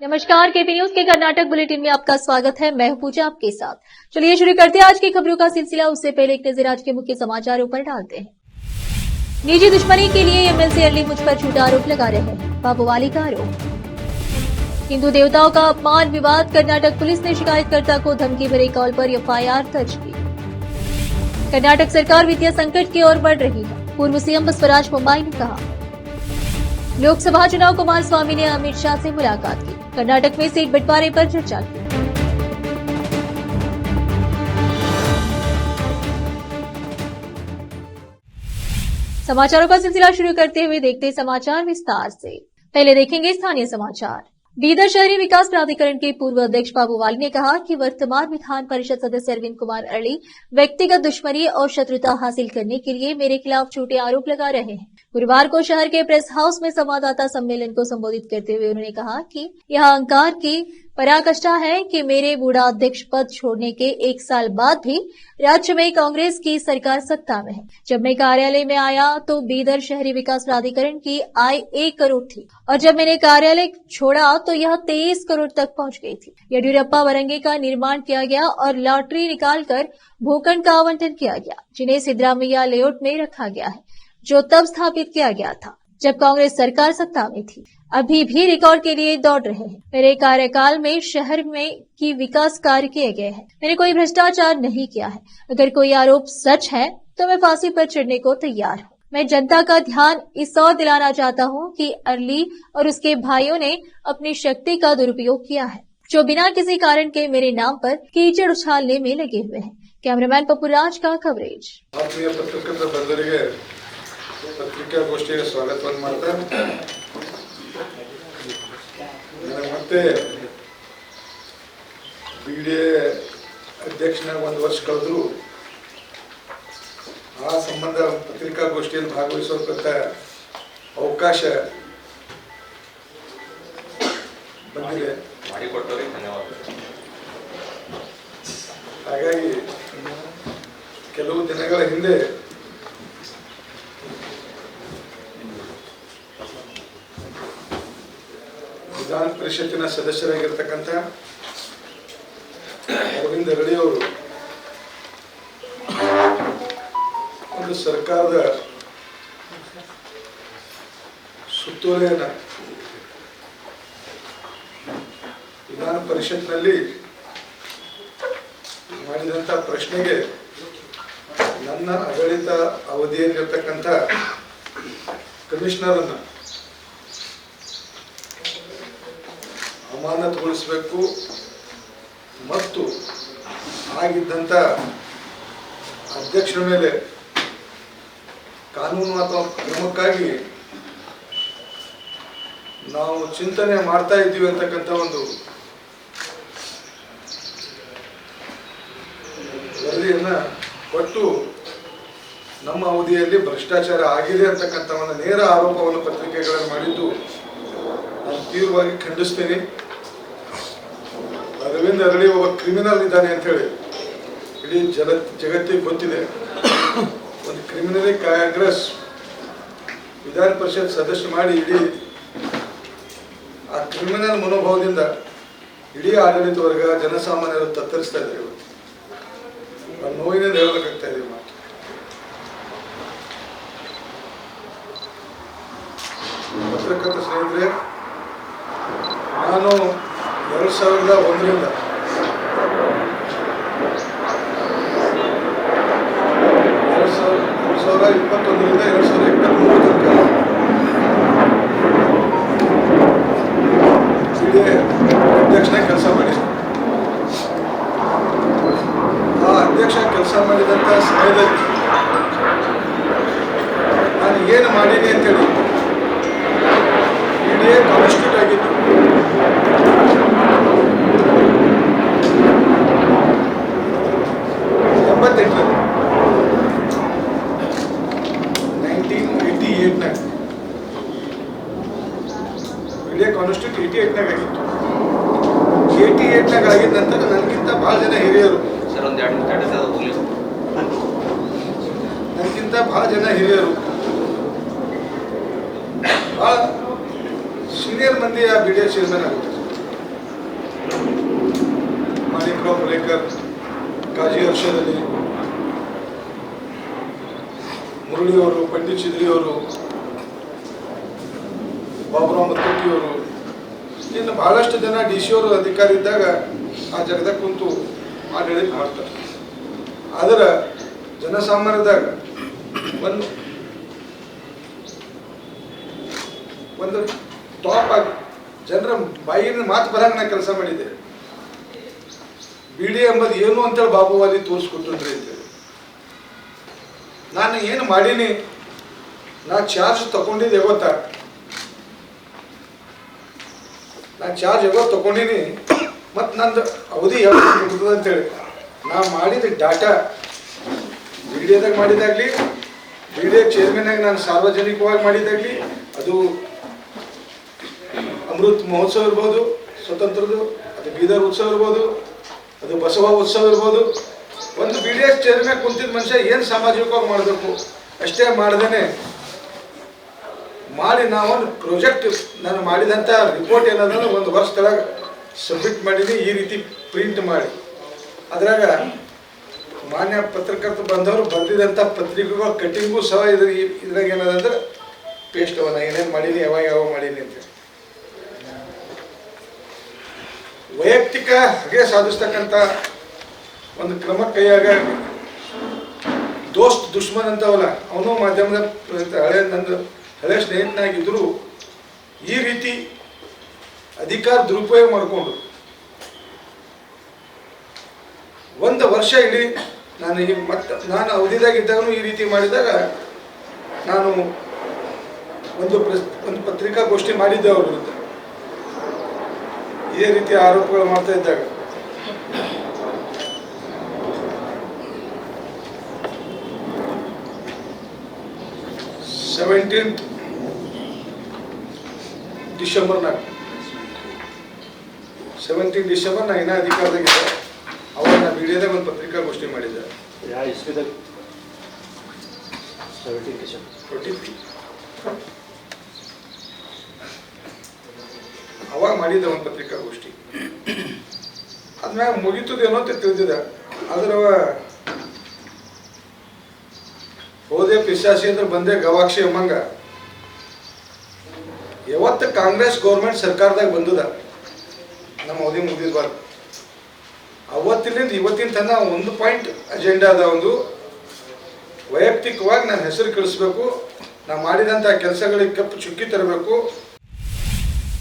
नमस्कार, KP news के Karnataka bulletin में आपका स्वागत है। मैं हूं पूजा आपके साथ। चलिए शुरू करते हैं आज की खबरों का सिलसिला। उससे पहले एक नजर आज के मुख्य समाचारों पर डालते हैं। निजी दुश्मनी के लिए एमएलसी अर्ली मुझ पर झूठा आरोप लगा रहे हैं, बाबूवाली का आरोप। हिंदू देवताओं का अपमान विवाद, कर्नाटक पुलिस ने शिकायतकर्ता को धमकी भरे कॉल पर एफआईआर दर्ज की। कर्नाटक सरकार वित्तीय संकट की ओर बढ़ रही है, पूर्व सीएम बसवराज बोम्माई ने कहा। लोकसभा चुनाव कुमारस्वामी ने अमित शाह से मुलाकात की, कर्नाटक में सीट बंटवारे पर चर्चा की। समाचारों का सिलसिला शुरू करते हुए देखते समाचार विस्तार से। पहले देखेंगे स्थानीय समाचार। बीदर शहरी विकास प्राधिकरण के पूर्व अध्यक्ष बाबूवाली ने कहा कि वर्तमान विधान परिषद सदस्य अरविंद कुमार अर्ली व्यक्तिगत दुश्मनी और शत्रुता हासिल करने के लिए मेरे खिलाफ झूठे आरोप लगा रहे हैं। गुरुवार को शहर के प्रेस हाउस में संवाददाता सम्मेलन को संबोधित करते हुए उन्होंने कहा कि यह अहंकार की पराकाष्ठा है कि मेरे बूढ़ा अध्यक्ष पद छोड़ने के 1 साल बाद भी राज्य में कांग्रेस की सरकार सत्ता में है। जब मैं कार्यालय में आया तो बीदर शहरी विकास प्राधिकरण की आय 1 करोड़ थी और जब मैंने कार्यालय छोड़ा तो यह 23 करोड़ तक पहुंच गई थी। येडियुरप्पा वरंगे का निर्माण किया गया और लॉटरी निकालकर भूखंड का आवंटन किया गया, जिन्हें सिद्धरामैया लेआउट में रखा गया है, जो तब स्थापित किया गया था जब कांग्रेस सरकार सत्ता में थी। अभी भी रिकॉर्ड के लिए दौड़ रहे हैं। मेरे कार्यकाल में शहर में की विकास कार्य किए गए हैं। मैंने कोई भ्रष्टाचार नहीं किया है। अगर कोई आरोप सच है तो मैं फांसी पर चढ़ने को तैयार हूँ। मैं जनता का ध्यान इस ओर दिलाना चाहता हूँ कि अर्ली और उसके भाइयों ने अपनी शक्ति का दुरुपयोग किया है, जो बिना किसी कारण के मेरे नाम पर कीचड़ उछालने में लगे हुए हैं। कैमरामैन पप्पूराज का कवरेज। ಪತ್ರಿಕಾಗೋಷ್ಠಿಗೆ ಸ್ವಾಗತವನ್ನು ಮಾಡ್ತಾ ಮತ್ತೆ ಬಿಡಿಎ ಅಧ್ಯಕ್ಷನಾಗಿ 1 ವರ್ಷ ಕಳೆದ್ರು ಆ ಸಂಬಂಧ ಪತ್ರಿಕಾಗೋಷ್ಠಿಯಲ್ಲಿ ಭಾಗವಹಿಸೋದಕ್ಕೆ ಅವಕಾಶ ಬಂದಿದೆ, ಮಾಡಿಕೊಟ್ಟವರಿಗೆ ಧನ್ಯವಾದಗಳು। ಹಾಗಾಗಿ ಕೆಲವು ದಿನಗಳ ಹಿಂದೆ ವಿಧಾನ ಪರಿಷತ್ತಿನ ಸದಸ್ಯರಾಗಿರ್ತಕ್ಕಂಥ ಅರವಿಂದ್ ಅರಳಿ ಅವರು ಒಂದು ಸರ್ಕಾರದ ಸುತ್ತೋಲೆಯನ್ನು ವಿಧಾನ ಪರಿಷತ್ನಲ್ಲಿ ಮಾಡಿದಂಥ ಪ್ರಶ್ನೆಗೆ ನನ್ನ ಆಡಳಿತ ಅವಧಿಯಲ್ಲಿರ್ತಕ್ಕಂಥ ಕಮಿಷನರ್ ಅನ್ನು ಅಮಾನತುಗೊಳಿಸಬೇಕು ಮತ್ತು ಆಗಿದ್ದಂಥ ಅಧ್ಯಕ್ಷರ ಮೇಲೆ ಕಾನೂನು ಅಥವಾ ಕ್ರಮಕ್ಕಾಗಿ ನಾವು ಚಿಂತನೆ ಮಾಡ್ತಾ ಇದ್ದೀವಿ ಅಂತಕ್ಕಂಥ ಒಂದು ವರದಿಯನ್ನು ಕೊಟ್ಟು ನಮ್ಮ ಅವಧಿಯಲ್ಲಿ ಭ್ರಷ್ಟಾಚಾರ ಆಗಿದೆ ಅಂತಕ್ಕಂಥ ಒಂದು ನೇರ ಆರೋಪವನ್ನು ಪತ್ರಿಕೆಗಳಲ್ಲಿ ಮಾಡಿದ್ದು ನಾನು ತೀವ್ರವಾಗಿ ಖಂಡಿಸ್ತೀನಿ। ಅರವಿಂದ್ ಅರಳಿ ಒಬ್ಬ ಕ್ರಿಮಿನಲ್ ಇದ್ದಾನೆ ಅಂತ ಹೇಳಿ ಇಡೀ ಜಗತ್ತಿಗೆ ಗೊತ್ತಿದೆ। ಒಂದು ಕ್ರಿಮಿನಲ್ ಕಾಂಗ್ರೆಸ್ ವಿಧಾನ ಪರಿಷತ್ ಸದಸ್ಯ ಮಾಡಿ ಇಡೀ ಆ ಕ್ರಿಮಿನಲ್ ಮನೋಭಾವದಿಂದ ಇಡೀ ಆಡಳಿತ ವರ್ಗ ಜನಸಾಮಾನ್ಯರು ತತ್ತರಿಸ್ತಾ ಇದ್ದಾರೆ। ಇವತ್ತು ನೋವಿನಿಂದ ಹೇಳಬೇಕಾಗ್ತಾ ಇದೆ ಮಾತು। ಪತ್ರಕರ್ತ ಸ್ನೇಹಿತರೆ, ನಾನು 2001ರಿಂದ 2021ರಿಂದ 2023 ತನಕ ಅಧ್ಯಕ್ಷನಾಗಿ ಕೆಲಸ ಮಾಡಿದ್ದೆ। ಆ ಅಧ್ಯಕ್ಷ ಕೆಲಸ ಮಾಡಿದಂಥ ಸಮಯದಲ್ಲಿ ನಾನು ಏನು ಮಾಡೀನಿ ಅಂತೇಳಿ ಇಡೀ ಕಾನ್ಸ್ಟಿಟ್ಯೂಟ್ ಆಗಿದ್ದು 1988 ಇಡೀ ಕಾನ್ಸ್ಟಿಟ್ಯೂಟ್ 88 ಆಗಿತ್ತು। 88 ಆಗಿದ ನಂತರ ನನಗಿಂತ ಭಾಳ ಜನ ಹಿರಿಯರು ನನಗಿಂತ ಭಾಳ ಜನ ಹಿರಿಯರು ಭಾಳ ಸೀನಿಯರ್ ಮಂದಿ ಆ BDA ಚೇರ್ಮನ್ ಆಗುತ್ತೆ। गोलेकर, काजी अरशद अली, ಮುರಳಿ ಅವರು, ಪಂಡಿತ್ ಚಿದ್ರಿ ಅವರು, ಬಾಬುರಾವ್ ಮತ್ತಟ್ಟಿ ಅವರು, ಇನ್ನು ಬಹಳಷ್ಟು ಜನ ಡಿ ಸಿ ಅವರು ಅಧಿಕಾರಿ ಇದ್ದಾಗ ಆ ಜಾಗದಾಗ ಕುಂತು ಆಡಳಿತ ಮಾಡ್ತಾರೆ. ಆದರೆ ಜನಸಾಮಾನ್ಯದಾಗ ಒಂದು ಟಾಪ್ ಆಗಿ ಜನರ ಬಾಯಿನ ಮಾತು ಬರಂಗ ನಾ ಕೆಲಸ ಮಾಡಿದ್ದೆ. ಬಿಡಿ ಎಂಬುದು ಏನು ಅಂತೇಳಿ ಬಾಬು ವಾಲಿ ತೋರಿಸ್ಕೊಟ್ಟಿದ್ರಿ ಅಂತೇಳಿ ನಾನು ಏನು ಮಾಡೀನಿ. ನಾ ಚಾರ್ಜ್ ತಗೊಂಡಿದ್ದು ಯಾವತ್ತ, ನಾನು ಚಾರ್ಜ್ ಯಾವತ್ತು ತಗೊಂಡಿನಿ ಮತ್ತು ನಂದು ಅವಧಿ ಯಾವತ್ತು ಮುಗಿದ ಅಂತೇಳಿ ನಾ ಮಾಡಿದ ಡಾಟಾ ವಿಡಿಯೋದಾಗ ಮಾಡಿದಾಗಲಿ, ವಿಡಿಯೋ ಚೇರ್ಮನ್ನಾಗಿ ನಾನು ಸಾರ್ವಜನಿಕವಾಗಿ ಮಾಡಿದಾಗಲಿ, ಅದು ಅಮೃತ್ ಮಹೋತ್ಸವ ಇರ್ಬೋದು, ಸ್ವತಂತ್ರದ, ಅದು ಬೀದರ್ ಉತ್ಸವ ಇರ್ಬೋದು, ಅದು ಬಸವ ಉತ್ಸವ ಇರ್ಬೋದು, ಒಂದು ಬಿ ಡಿ ಎಸ್ ಚೇರ್ಮನ್ ಕುಂತಿದ್ದ ಮನುಷ್ಯ ಏನು ಸಾಮಾಜಿಕವಾಗಿ ಮಾಡಬೇಕು ಅಷ್ಟೇ ಮಾಡ್ದೇನೆ ಮಾಡಿ ನಾವೊಂದು ಪ್ರಾಜೆಕ್ಟ್ ನಾನು ಮಾಡಿದಂಥ ರಿಪೋರ್ಟ್ ಏನಂದ್ರೆ ಒಂದು ವರ್ಷದೊಳಗೆ ಸಬ್ಮಿಟ್ ಮಾಡೀನಿ. ಈ ರೀತಿ ಪ್ರಿಂಟ್ ಮಾಡಿ ಅದ್ರಾಗ ಮಾನ್ಯ ಪತ್ರಕರ್ತ ಬಂದವರು ಬರೆದಿದಂಥ ಪತ್ರಿಕೆಗಳ ಕಟ್ಟಿಂಗು ಸಹ ಇದ್ರಾಗ ಏನದಂದ್ರೆ ಪೇಸ್ಟ್ ಅವನ್ನ ಏನೇನು ಮಾಡೀನಿ, ಯಾವ ಮಾಡೀನಿ ಅಂತ ವೈಯಕ್ತಿಕ ಹಾಗೆ ಸಾಧಿಸ್ತಕ್ಕಂಥ ಒಂದು ಕ್ರಮ ಕೈಯಾಗ ದೋಸ್ತ್ ದುಶ್ಮನ್ ಅಂತವಲ್ಲ, ಅವನು ಮಾಧ್ಯಮದ ನಂದು ಹಳೆ ಸ್ನೇಹಿತನಾಗಿದ್ದರು ಈ ರೀತಿ ಅಧಿಕಾರ ದುರುಪಯೋಗ ಮಾಡಿಕೊಂಡು ಒಂದು ವರ್ಷ ಇಡೀ ನಾನು ಈಗ ನಾನು ಅವಧಿದಾಗಿದ್ದಾಗೂ ಈ ರೀತಿ ಮಾಡಿದಾಗ ನಾನು ಒಂದು ಪತ್ರಿಕಾಗೋಷ್ಠಿ ಮಾಡಿದ್ದೆ ಅವ್ರ ವಿರುದ್ಧ ಇದೇ ರೀತಿ ಆರೋಪಗಳು ಮಾಡ್ತಾ ಇದ್ದಾಗ. ಡಿಸೆಂಬರ್ ನಾ ಇನ್ನೂ ಅಧಿಕಾರದಾಗಿದ್ದೆ. ಅವಾಗ ನಾನು ಮೀಡಿಯಾದಾಗ ಒಂದು ಪತ್ರಿಕಾಗೋಷ್ಠಿ ಮಾಡಿದ್ದೆ. ಅವಾಗ ಮಾಡಿದ್ದೆ ಒಂದು ಪತ್ರಿಕಾಗೋಷ್ಠಿ. ಅದ್ಮ್ಯಾಗ ಮುಗಿತದೇನೋ ಅಂತ ತಿಳಿದಿದೆ. ಆದ್ರೆ ಹೋದೆ ಪಿಶಾಸಿ ಅಂದ್ರೆ ಬಂದೆ ಗವಾಕ್ಷಿ ಅಮ್ಮಂಗ ಯಾವತ್ತು ಕಾಂಗ್ರೆಸ್ ಗೌರ್ಮೆಂಟ್ ಸರ್ಕಾರದಾಗ ಬಂದದ ನಮ್ಮ ಅವಧಿ ಮುಗಿದ್ಬಾರ್ದು. ಅವತ್ತಿನಿಂದ ಇವತ್ತಿನ ತನಕ ಒಂದು ಪಾಯಿಂಟ್ ಅಜೆಂಡಾ ಅದ, ಒಂದು ವೈಯಕ್ತಿಕವಾಗಿ ನನ್ನ ಹೆಸರು ಕಳಿಸ್ಬೇಕು, ನಾ ಮಾಡಿದಂಥ ಕೆಲಸಗಳಿಗೆ ಕಪ್ಪು ಚುಕ್ಕಿ ತರಬೇಕು.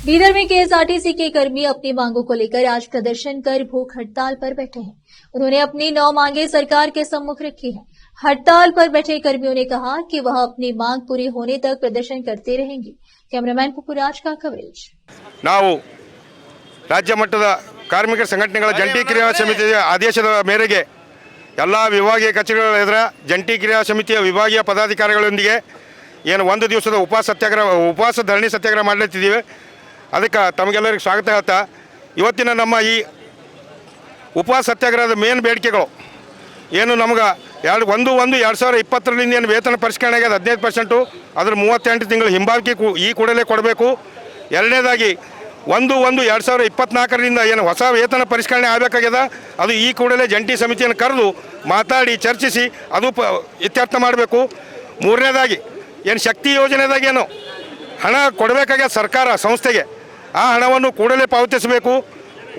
बीदर में केएसआरटीसी के कर्मी अपनी मांगों को लेकर आज प्रदर्शन कर भूख हड़ताल पर बैठे हैं। उन्होंने अपनी 9 मांगे सरकार के सम्मुख रखी हैं। हड़ताल पर बैठे कर्मियों ने कहा कि वह अपनी मांग पूरी होने तक प्रदर्शन करते रहेंगे। कैमरामैन पुपुराज का कवरेज। ನಾವು ರಾಜ್ಯ ಮಟ್ಟದ ಕಾರ್ಮಿಕ ಸಂಘಟನೆಗಳ ಜಂಟಿ ಕ್ರಿಯಾ ಸಮಿತಿಯ ಆದೇಶದ ಮೇರೆಗೆ ಎಲ್ಲ ವಿಭಾಗೀಯ ಕಚೇರಿಗಳ ಎದುರ ಜಂಟಿ ಕ್ರಿಯಾ ಸಮಿತಿಯ ವಿಭಾಗೀಯ ಪದಾಧಿಕಾರಿಗಳೊಂದಿಗೆ ಏನು ಒಂದು ದಿವಸದ ಉಪವಾಸ ಧರಣಿ ಸತ್ಯಾಗ್ರಹ ಮಾಡಲಿತ್ತಿದ್ದೀವಿ. ಅದಕ್ಕೆ ತಮಗೆಲ್ಲರಿಗೂ ಸ್ವಾಗತ ಹೇಳ್ತಾ, ಇವತ್ತಿನ ನಮ್ಮ ಈ ಉಪವಾಸ ಸತ್ಯಾಗ್ರಹದ ಮೇನ್ ಬೇಡಿಕೆಗಳು ಏನು ನಮ್ಗೆ 1/1/2020 ಏನು ವೇತನ ಪರಿಷ್ಕರಣೆ ಆಗ್ಯದ 15%, ಅದ್ರ 38 ತಿಂಗಳು ಹಿಂಬಾವಕಿ ಈ ಕೂಡಲೇ ಕೊಡಬೇಕು. ಎರಡನೇದಾಗಿ 1/1/2024 ಏನು ಹೊಸ ವೇತನ ಪರಿಷ್ಕರಣೆ ಆಗಬೇಕಾಗ್ಯದ, ಅದು ಈ ಕೂಡಲೇ ಜಂಟಿ ಸಮಿತಿಯನ್ನು ಕರೆದು ಮಾತಾಡಿ ಚರ್ಚಿಸಿ ಅದು ಇತ್ಯರ್ಥ ಮಾಡಬೇಕು. ಮೂರನೇದಾಗಿ ಏನು ಶಕ್ತಿ ಯೋಜನೆದಾಗೇನು ಹಣ ಕೊಡಬೇಕಾಗ್ಯದ ಸರ್ಕಾರ ಸಂಸ್ಥೆಗೆ, ಆ ಹಣವನ್ನು ಕೂಡಲೇ ಪಾವತಿಸಬೇಕು.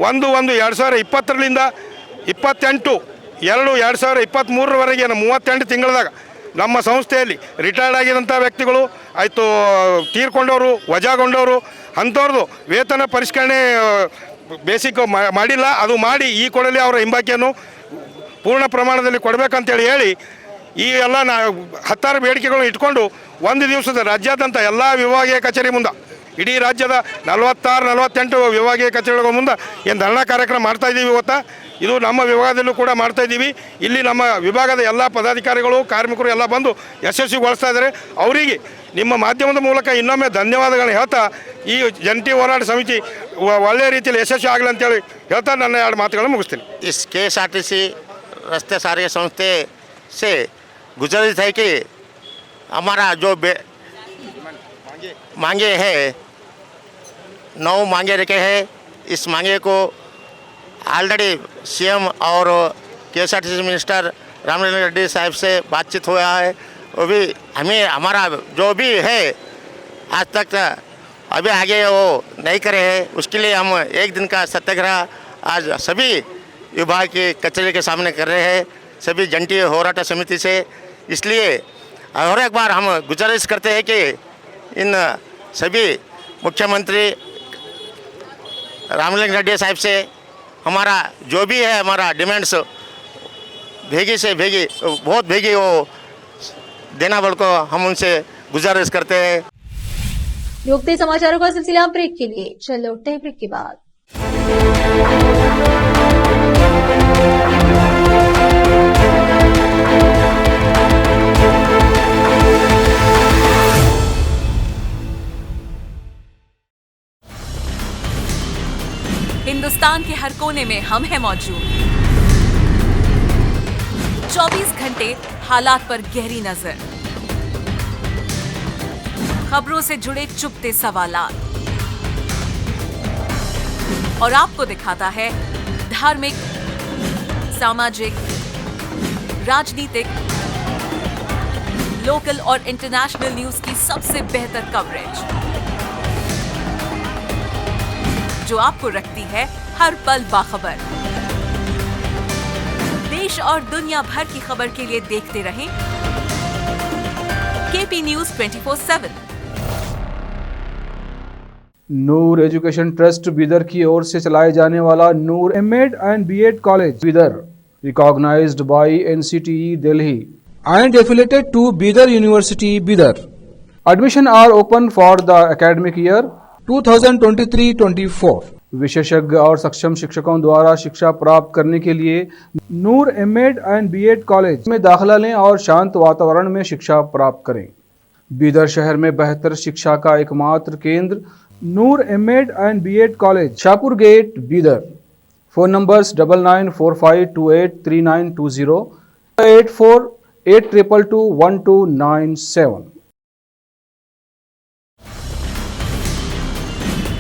1/1/2020 28/2/2023 38 ತಿಂಗಳದಾಗ ನಮ್ಮ ಸಂಸ್ಥೆಯಲ್ಲಿ ರಿಟೈರ್ಡ್ ಆಗಿದಂಥ ವ್ಯಕ್ತಿಗಳು ಆಯಿತು, ತೀರ್ಕೊಂಡವರು, ವಜಾಗೊಂಡವರು ಅಂಥವ್ರದ್ದು ವೇತನ ಪರಿಷ್ಕರಣೆ ಬೇಸಿಕ್ ಮಾಡಿಲ್ಲ, ಅದು ಮಾಡಿ ಈ ಕೂಡಲೇ ಅವರ ಹಿಂಬಾಕಿಯನ್ನು ಪೂರ್ಣ ಪ್ರಮಾಣದಲ್ಲಿ ಕೊಡಬೇಕಂತೇಳಿ ಹೇಳಿ ಈ ಎಲ್ಲ 10 ಬೇಡಿಕೆಗಳನ್ನು ಇಟ್ಕೊಂಡು ಒಂದು ದಿವಸದ ರಾಜ್ಯಾದ್ಯಂತ ಎಲ್ಲ ವಿಭಾಗೀಯ ಕಚೇರಿ ಮುಂದೆ, ಇಡೀ ರಾಜ್ಯದ 46-48 ವಿಭಾಗೀಯ ಕಚೇರಿಗಳ ಮುಂದೆ ಏನು ಧರಣಾ ಕಾರ್ಯಕ್ರಮ ಮಾಡ್ತಾಯಿದ್ದೀವಿ. ಇವತ್ತು ಇದು ನಮ್ಮ ವಿಭಾಗದಲ್ಲೂ ಕೂಡ ಮಾಡ್ತಾಯಿದ್ದೀವಿ. ಇಲ್ಲಿ ನಮ್ಮ ವಿಭಾಗದ ಎಲ್ಲ ಪದಾಧಿಕಾರಿಗಳು ಕಾರ್ಮಿಕರು ಎಲ್ಲ ಬಂದು ಯಶಸ್ವಿಗೊಳಿಸ್ತಾ ಇದ್ದಾರೆ. ಅವರಿಗೆ ನಿಮ್ಮ ಮಾಧ್ಯಮದ ಮೂಲಕ ಇನ್ನೊಮ್ಮೆ ಧನ್ಯವಾದಗಳನ್ನು ಹೇಳ್ತಾ ಈ ಜಂಟಿ ಹೋರಾಟ ಸಮಿತಿ ಒಳ್ಳೆಯ ರೀತಿಯಲ್ಲಿ ಯಶಸ್ವಿ ಆಗಲಿ ಅಂತೇಳಿ ಹೇಳ್ತಾ ನನ್ನ 2 ಮಾತುಗಳನ್ನು ಮುಗಿಸ್ತೀನಿ. इस KSRTC रस्ते साರಿಗೆ संस्थे से गुजारिश है कि हमारा जो मांगे है 9 मांगे रखे हैं, इस मांगे को ऑलरेडी सीएम और KSRTC मिनिस्टर रामलिंग रेड्डी साहब से बातचीत हुआ है। वो भी हमें हमारा जो भी है आज तक अभी आगे वो नहीं करे हैं, उसके लिए हम एक दिन का सत्याग्रह आज सभी विभाग के कचहरी के सामने कर रहे हैं, सभी जंटी होराट समिति से। इसलिए और एक बार हम गुजारिश करते हैं कि इन सभी मुख्यमंत्री रामलिंग रेड्डी साहब से हमारा जो भी है हमारा डिमांड्स भेगी से भेगी बहुत भेगी वो देना बल को हम उनसे गुजारिश करते हैं। लोकते समाचारों का सिलसिला ब्रेक के लिए चल लौटते हैं ब्रेक के बाद। हिंदुस्तान के हर कोने में हम हैं मौजूद। 24 घंटे हालात पर गहरी नजर, खबरों से जुड़े चुपते सवालात और आपको दिखाता है धार्मिक, सामाजिक, राजनीतिक, लोकल और इंटरनेशनल न्यूज की सबसे बेहतर कवरेज जो आपको रखती है हर पल बाखबर। देश और दुनिया भर की खबर के लिए देखते रहें KP News 24/7। Noor education trust Bidar की ओर से चलाए जाने वाला नूर M.Ed and B.Ed college Bidar recognized by NCTE Delhi and affiliated to Bidar University Bidar. Admission are open for the academic year 2023-24. विशेषज्ञ और सक्षम शिक्षकों द्वारा शिक्षा प्राप्त करने के लिए नूर M.Ed and B.Ed कॉलेज में दाखिला लें और शांत वातावरण में शिक्षा प्राप्त करें। बीदर शहर में बेहतर शिक्षा का एकमात्र केंद्र Noor M.Ed and B.Ed college, Shahpur gate, Bidar. Phone numbers 9945283920, 8482221297।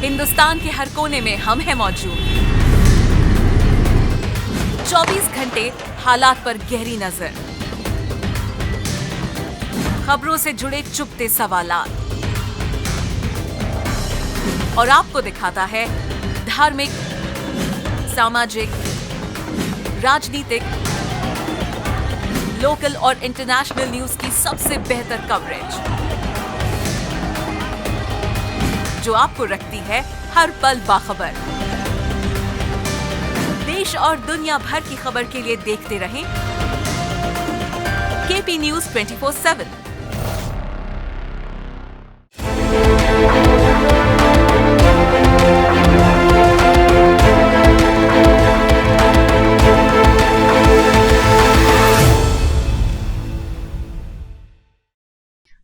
Hindustan के हर कोने में हम हैं मौजूद। 24 घंटे हालात पर गहरी नजर, खबरों से जुड़े चुपते सवालात और आपको दिखाता है धार्मिक, सामाजिक, राजनीतिक, लोकल और इंटरनेशनल न्यूज की सबसे बेहतर कवरेज जो आपको रखती है हर पल बाखबर। देश और दुनिया भर की खबर के लिए देखते रहें KP News 24/7।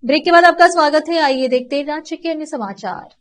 ब्रेक के बाद आपका स्वागत है। आइए देखते हैं राज्य के अन्य समाचार।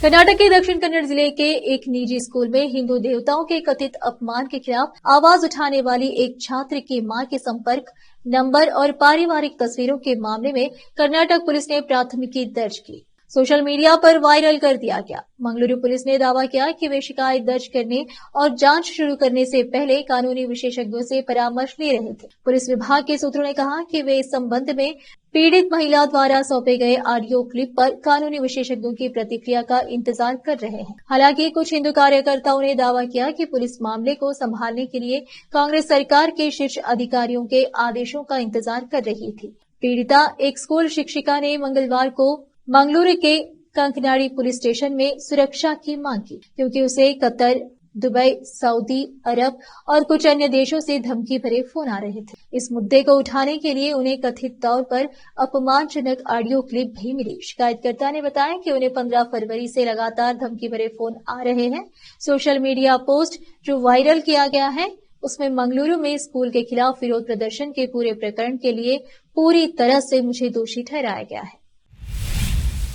कर्नाटक के दक्षिण कन्नड़ जिले के एक निजी स्कूल में हिंदू देवताओं के कथित अपमान के खिलाफ आवाज उठाने वाली एक छात्र की मां के संपर्क नंबर और पारिवारिक तस्वीरों के मामले में कर्नाटक पुलिस ने प्राथमिकी दर्ज की। सोशल मीडिया पर वायरल कर दिया गया। मंगलुरु पुलिस ने दावा किया कि वे शिकायत दर्ज करने और जांच शुरू करने से पहले कानूनी विशेषज्ञों से परामर्श ले रहे थे। पुलिस विभाग के सूत्रों ने कहा कि वे इस संबंध में पीड़ित महिला द्वारा सौंपे गए ऑडियो क्लिप पर कानूनी विशेषज्ञों की प्रतिक्रिया का इंतजार कर रहे हैं। हालांकि कुछ हिंदू कार्यकर्ताओं ने दावा किया कि पुलिस मामले को संभालने के लिए कांग्रेस सरकार के शीर्ष अधिकारियों के आदेशों का इंतजार कर रही थी। पीड़िता एक स्कूल शिक्षिका ने मंगलवार को मंगलुरु के कंकनाड़ी पुलिस स्टेशन में सुरक्षा की मांग की, क्योंकि उसे कतर, दुबई, सऊदी अरब और कुछ अन्य देशों से धमकी भरे फोन आ रहे थे। इस मुद्दे को उठाने के लिए उन्हें कथित तौर पर अपमानजनक ऑडियो क्लिप भी मिली। शिकायतकर्ता ने बताया कि उन्हें 15 फरवरी से लगातार धमकी भरे फोन आ रहे हैं। सोशल मीडिया पोस्ट जो वायरल किया गया है उसमें मंगलुरु में स्कूल के खिलाफ विरोध प्रदर्शन के पूरे प्रकरण के लिए पूरी तरह से मुझे दोषी ठहराया गया है।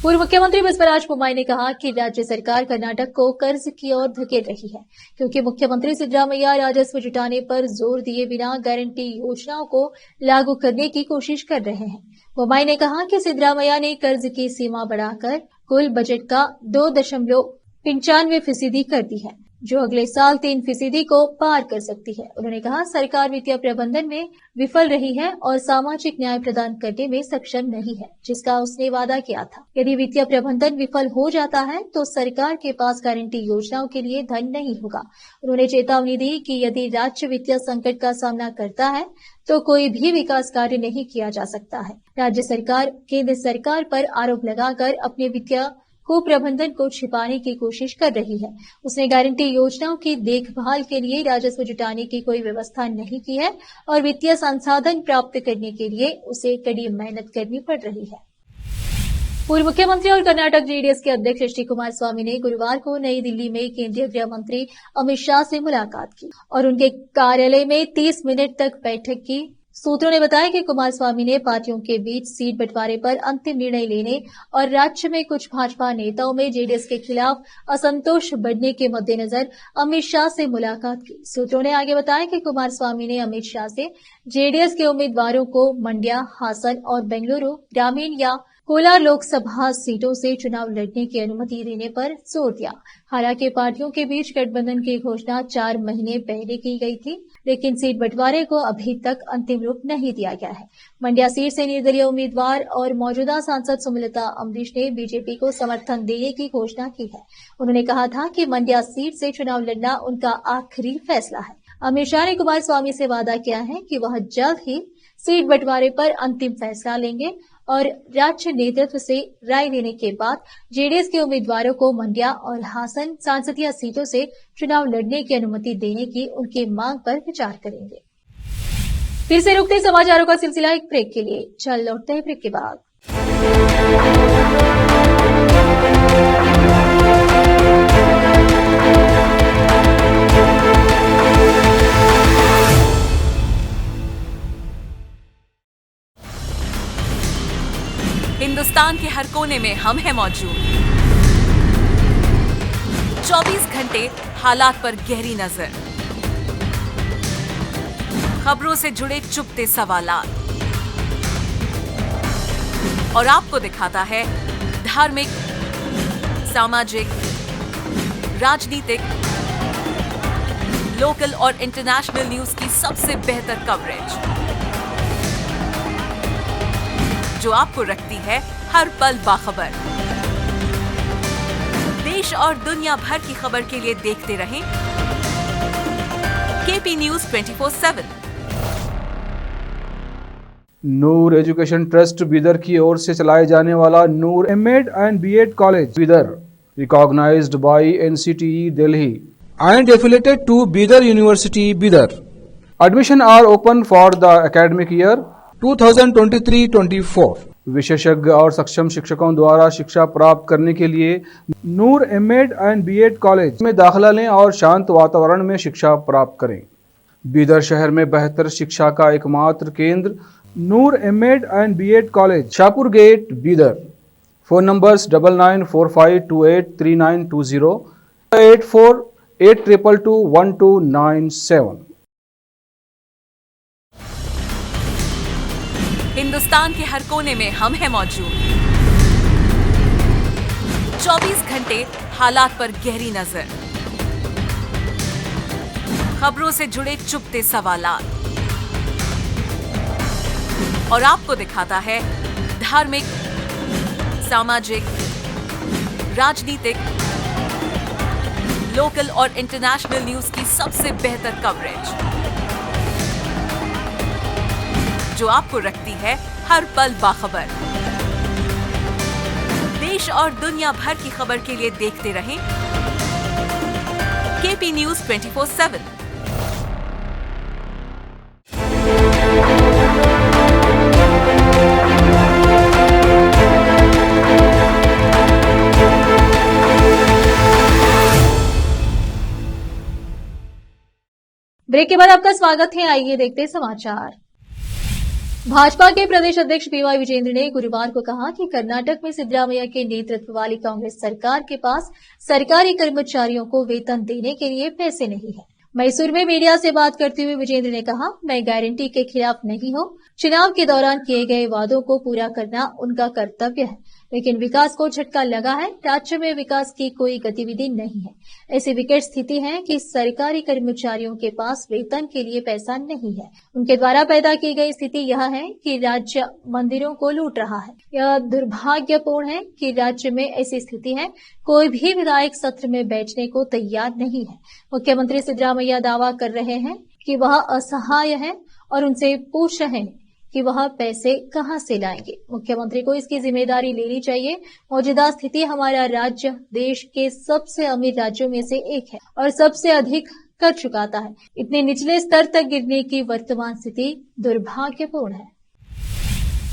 पूर्व मुख्यमंत्री बसवराज बोम्माई ने कहा कि राज्य सरकार कर्नाटक को कर्ज की ओर धकेल रही है, क्योंकि मुख्यमंत्री सिद्धरामैया राजस्व जुटाने पर जोर दिए बिना गारंटी योजनाओं को लागू करने की कोशिश कर रहे हैं। बोम्माई ने कहा कि सिद्धरामैया ने कर्ज की सीमा बढ़ाकर कुल बजट का 2.95% कर दी है। जो अगले साल 3% को पार कर सकती है। उन्होंने कहा, सरकार वित्तीय प्रबंधन में विफल रही है और सामाजिक न्याय प्रदान करने में सक्षम नहीं है, जिसका उसने वादा किया था। यदि वित्तीय प्रबंधन विफल हो जाता है तो सरकार के पास गारंटी योजनाओं के लिए धन नहीं होगा। उन्होंने चेतावनी दी कि यदि राज्य वित्तीय संकट का सामना करता है तो कोई भी विकास कार्य नहीं किया जा सकता है। राज्य सरकार केंद्र सरकार पर आरोप लगाकर अपने वित्तीय कुप्रबंधन को छिपाने की कोशिश कर रही है। उसने गारंटी योजनाओं की देखभाल के लिए राजस्व जुटाने की कोई व्यवस्था नहीं की है और वित्तीय संसाधन प्राप्त करने के लिए उसे कड़ी मेहनत करनी पड़ रही है। पूर्व मुख्यमंत्री और कर्नाटक जेडीएस के अध्यक्ष एच.डी. कुमारस्वामी ने गुरुवार को नई दिल्ली में केंद्रीय गृह मंत्री अमित शाह से मुलाकात की और उनके कार्यालय में 30 मिनट तक बैठक की। सूत्रों ने बताया कि कुमारस्वामी ने पार्टियों के बीच सीट बंटवारे पर अंतिम निर्णय लेने और राज्य में कुछ भाजपा नेताओं में जेडीएस के खिलाफ असंतोष बढ़ने के मद्देनजर अमित शाह से मुलाकात की। सूत्रों ने आगे बताया कि कुमारस्वामी ने अमित शाह से जेडीएस के उम्मीदवारों को मंड्या, हासन और बेंगलुरु ग्रामीण या कोलार लोकसभा सीटों से चुनाव लड़ने की अनुमति देने पर जोर दिया। हालांकि पार्टियों के बीच गठबंधन की घोषणा 4 महीने पहले की गई थी, लेकिन सीट बंटवारे को अभी तक अंतिम रूप नहीं दिया गया है। मंड्या सीट से निर्दलीय उम्मीदवार और मौजूदा सांसद सुमलता अम्बरीश ने बीजेपी को समर्थन देने की घोषणा की है। उन्होंने कहा था कि मंड्या सीट से चुनाव लड़ना उनका आखिरी फैसला है। अमित शाह ने कुमारस्वामी से वादा किया है कि वह जल्द ही सीट बंटवारे पर अंतिम फैसला लेंगे और राज्य नेतृत्व से राय लेने के बाद जेडीएस के उम्मीदवारों को मंड्या और हासन संसदीय सीटों से चुनाव लड़ने की अनुमति देने की उनकी मांग पर विचार करेंगे। फिर से रुकते समाचारों का सिलसिला एक ब्रेक के लिए। चल लौटते हैं ब्रेक के बाद। हिंदुस्तान के हर कोने में हम हैं मौजूद। 24 घंटे हालात पर गहरी नजर, खबरों से जुड़े चुपते सवालात और आपको दिखाता है धार्मिक, सामाजिक, राजनीतिक, लोकल और इंटरनेशनल न्यूज की सबसे बेहतर कवरेज, जो आपको रखती है हर पल बाखबर। देश और दुनिया भर की खबर के लिए देखते रहें KP News 24/7। Noor education trust Bidar की ओर से चलाए जाने वाला Noor MEd and BEd college Bidar, recognized by NCTE Delhi and affiliated to Bidar University Bidar. Admission are open for the academic year 2023-24. विशेषज्ञ और सक्षम शिक्षकों द्वारा शिक्षा प्राप्त करने के लिए नूर एमएड एंड बीएड कॉलेज में दाखिला लें और शांत वातावरण में शिक्षा प्राप्त करें। बीदर शहर में बेहतर शिक्षा का एकमात्र केंद्र Noor MEd and BEd college, Shahpur gate, Bidar. Phone numbers 9945283920, 8482221297। Hindustan के हर कोने में हम हैं मौजूद। 24 घंटे हालात पर गहरी नजर, खबरों से जुड़े चुपते सवालात और आपको दिखाता है धार्मिक, सामाजिक, राजनीतिक, लोकल और इंटरनेशनल न्यूज की सबसे बेहतर कवरेज, जो आपको रखती है हर पल बाखबर। देश और दुनिया भर की खबर के लिए देखते रहें केपी न्यूज 24/7। ब्रेक के बाद आपका स्वागत है। आइए देखते हैं समाचार। भाजपा के प्रदेश अध्यक्ष पीवाई विजेंद्र ने गुरुवार को कहा कि कर्नाटक में सिद्धरामैया के नेतृत्व वाली कांग्रेस सरकार के पास सरकारी कर्मचारियों को वेतन देने के लिए पैसे नहीं है। मैसूर में मीडिया से बात करते हुए विजेंद्र ने कहा, मैं गारंटी के खिलाफ नहीं हूं। चुनाव के दौरान किए गए वादों को पूरा करना उनका कर्तव्य है, लेकिन विकास को झटका लगा है। राज्य में विकास की कोई गतिविधि नहीं है। ऐसी विकट स्थिति है कि सरकारी कर्मचारियों के पास वेतन के लिए पैसा नहीं है। उनके द्वारा पैदा की गई स्थिति यह है कि राज्य मंदिरों को लूट रहा है। यह दुर्भाग्यपूर्ण है कि राज्य में ऐसी स्थिति है। कोई भी विधायक सत्र में बैठने को तैयार नहीं है। मुख्यमंत्री सिद्धरामैया दावा कर रहे हैं कि वह असहाय है और उनसे पूछ रहे हैं कि वह पैसे कहां से लाएंगे। मुख्यमंत्री को इसकी जिम्मेदारी लेनी चाहिए। मौजूदा स्थिति हमारा राज्य देश के सबसे अमीर राज्यों में से एक है और सबसे अधिक कर चुकाता है। इतने निचले स्तर तक गिरने की वर्तमान स्थिति दुर्भाग्यपूर्ण है।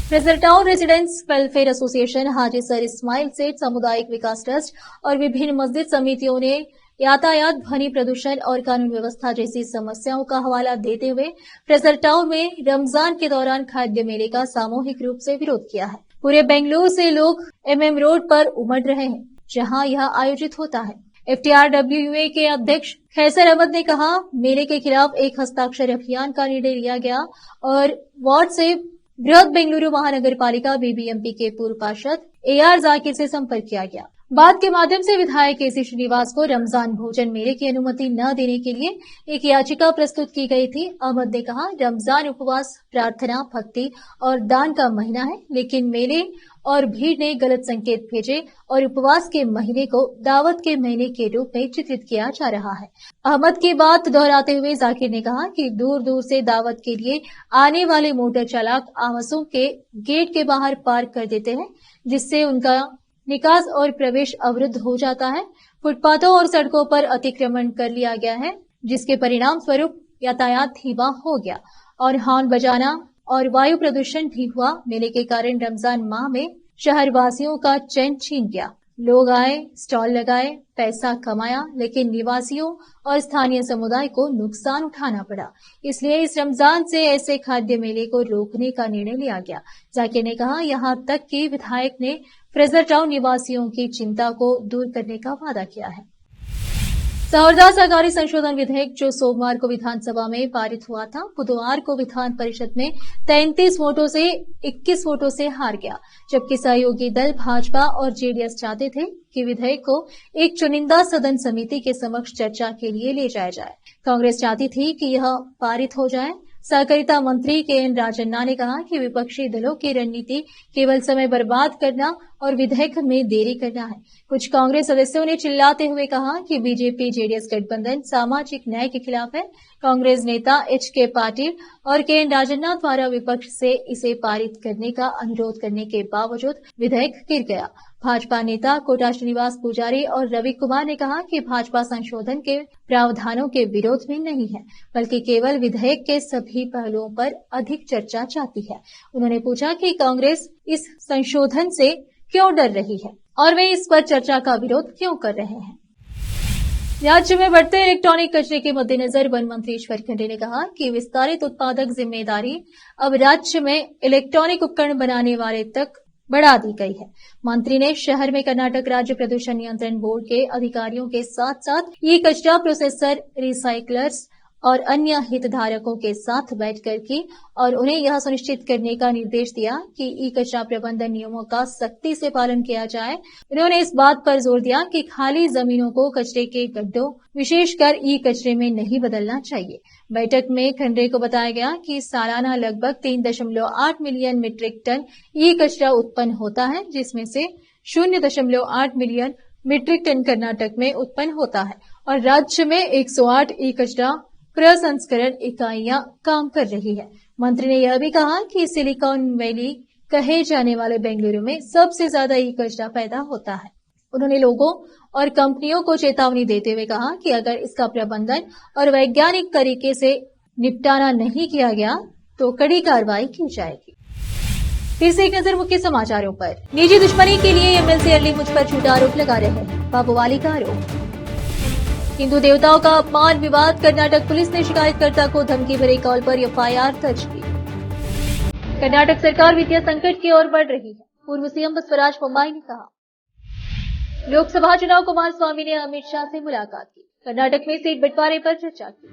Fraser Town residents welfare association, Haji sir Ismail Sait सामुदायिक विकास ट्रस्ट और विभिन्न मस्जिद समितियों ने यातायात, ध्वनि प्रदूषण और कानून व्यवस्था जैसी समस्याओं का हवाला देते हुए फ्रेजर टाउन में रमजान के दौरान खाद्य मेले का सामूहिक रूप से विरोध किया है। पूरे बेंगलुरु से लोग MM रोड पर उमड़ रहे हैं, जहां यह आयोजित होता है। FTRWA के अध्यक्ष खैसर अहमद ने कहा, मेले के खिलाफ एक हस्ताक्षर अभियान का निर्णय लिया गया और वार्ड से बृहद बेंगलुरु महानगर पालिका BBMP के पूर्व पार्षद AR जाकिर से संपर्क किया गया। बात के माध्यम से विधायक KC श्रीनिवास को रमजान भोजन मेले की अनुमति न देने के लिए एक याचिका प्रस्तुत की गई थी। अहमद ने कहा, रमजान उपवास, प्रार्थना, भक्ति और दान का महीना है, लेकिन मेले और भीड़ ने गलत संकेत भेजे और उपवास के महीने को दावत के महीने के रूप में चित्रित किया जा रहा है। अहमद की बात दोहराते हुए जाकिर ने कहा कि दूर दूर से दावत के लिए आने वाले मोटर चालक आवासों के गेट के बाहर पार्क कर देते हैं, जिससे उनका निकास और प्रवेश अवरुद्ध हो जाता है। फुटपाथों और सड़कों पर अतिक्रमण कर लिया गया है, जिसके परिणाम स्वरूप यातायात धीमा हो गया और हॉर्न बजाना और वायु प्रदूषण भी हुआ। मेले के कारण रमजान माह में शहरवासियों का चैन छीन गया। लोग आए, स्टॉल लगाए, पैसा कमाया, लेकिन निवासियों और स्थानीय समुदाय को नुकसान उठाना पड़ा। इसलिए इस रमजान से ऐसे खाद्य मेले को रोकने का निर्णय लिया गया। जाकिर ने कहा, यहाँ तक कि विधायक ने फ्रेजर टाउन निवासियों की चिंता को दूर करने का वादा किया है। सहरदा सहकारी संशोधन विधेयक जो सोमवार को विधानसभा में पारित हुआ था, बुधवार को विधान परिषद में 33 वोटों से 21 वोटों से हार गया, जबकि सहयोगी दल भाजपा और JDS चाहते थे कि विधेयक को एक चुनिंदा सदन समिति के समक्ष चर्चा के लिए ले जाया जाए। कांग्रेस चाहती थी कि यह पारित हो जाए। सहकारिता मंत्री KN राजन्ना ने कहा कि विपक्षी दलों की रणनीति केवल समय बर्बाद करना और विधेयक में देरी करना है। कुछ कांग्रेस सदस्यों ने चिल्लाते हुए कहा कि BJP JDS गठबंधन सामाजिक न्याय के खिलाफ है। कांग्रेस नेता HK पाटिल और KN राजन्ना द्वारा विपक्ष से इसे पारित करने का अनुरोध करने के बावजूद विधेयक गिर गया। भाजपा नेता कोटा श्रीनिवास पुजारी और रवि कुमार ने कहा कि भाजपा संशोधन के प्रावधानों के विरोध में नहीं है, बल्कि केवल विधेयक के सभी पहलुओं पर अधिक चर्चा चाहती है। उन्होंने पूछा कि कांग्रेस इस संशोधन से क्यों डर रही है और वे इस पर चर्चा का विरोध क्यों कर रहे हैं। राज्य में बढ़ते इलेक्ट्रॉनिक कचरे के मद्देनजर वन मंत्री ईश्वर खंडे ने कहा कि विस्तारित उत्पादक जिम्मेदारी अब राज्य में इलेक्ट्रॉनिक उपकरण बनाने वाले तक बढ़ा दी गई है। मंत्री ने शहर में कर्नाटक राज्य प्रदूषण नियंत्रण बोर्ड के अधिकारियों के साथ साथ ई कचरा प्रोसेसर, रिसाइकलर्स और अन्य हितधारकों के साथ बैठक की और उन्हें यह सुनिश्चित करने का निर्देश दिया कि ई कचरा प्रबंधन नियमों का सख्ती से पालन किया जाए। उन्होंने इस बात पर जोर दिया कि खाली जमीनों को कचरे के गड्ढों, विशेषकर ई कचरे में नहीं बदलना चाहिए। बैठक में खंडे को बताया गया कि सालाना लगभग 3.8 मिलियन मीट्रिक टन ई कचरा उत्पन्न होता है, जिसमें से 0.8 मिलियन मीट्रिक टन कर्नाटक में उत्पन्न होता है और राज्य में 108 ई कचरा प्रसंस्करण इकाइयां काम कर रही है। मंत्री ने यह भी कहा कि सिलिकॉन वैली कहे जाने वाले बेंगलुरु में सबसे ज्यादा ई कचरा पैदा होता है। उन्होंने लोगों और कंपनियों को चेतावनी देते हुए कहा कि अगर इसका प्रबंधन और वैज्ञानिक तरीके से निपटारा नहीं किया गया तो कड़ी कार्रवाई की जाएगी। फिर से एक नजर मुख्य समाचारों पर। निजी दुश्मनी के लिए MLC अरली मुझ पर झूठा आरोप लगा रहे हैं, बाबूवाली का आरोप। हिंदू देवताओं का अपमान विवाद, कर्नाटक पुलिस ने शिकायतकर्ता को धमकी भरे कॉल पर FIR दर्ज की। कर्नाटक सरकार वित्तीय संकट की ओर बढ़ रही है, पूर्व CM बसवराज बोम्माई ने कहा। लोकसभा चुनाव कुमारस्वामी ने अमित शाह से मुलाकात की। कर्नाटक में सीट बंटवारे पर चर्चा की।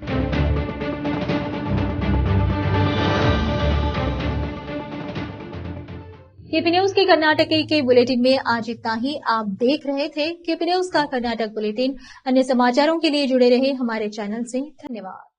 केपी न्यूज के कर्नाटक के बुलेटिन में आज इतना ही। आप देख रहे थे केपी न्यूज का कर्नाटक बुलेटिन। अन्य समाचारों के लिए जुड़े रहे हमारे चैनल से। धन्यवाद।